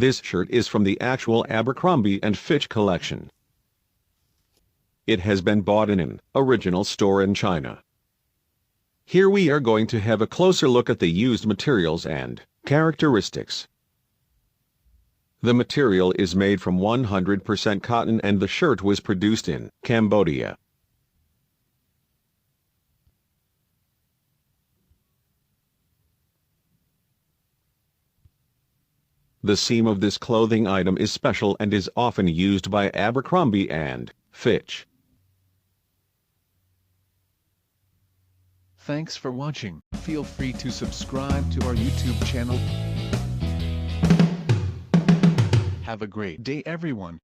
This shirt is from the actual Abercrombie and Fitch collection. It has been bought in an original store in China. Here we are going to have a closer look at the used materials and characteristics. The material is made from 100% cotton and the shirt was produced in Cambodia. The seam of this clothing item is special and is often used by Abercrombie and Fitch. Thanks for watching. Feel free to subscribe to our YouTube channel. Have a great day, everyone.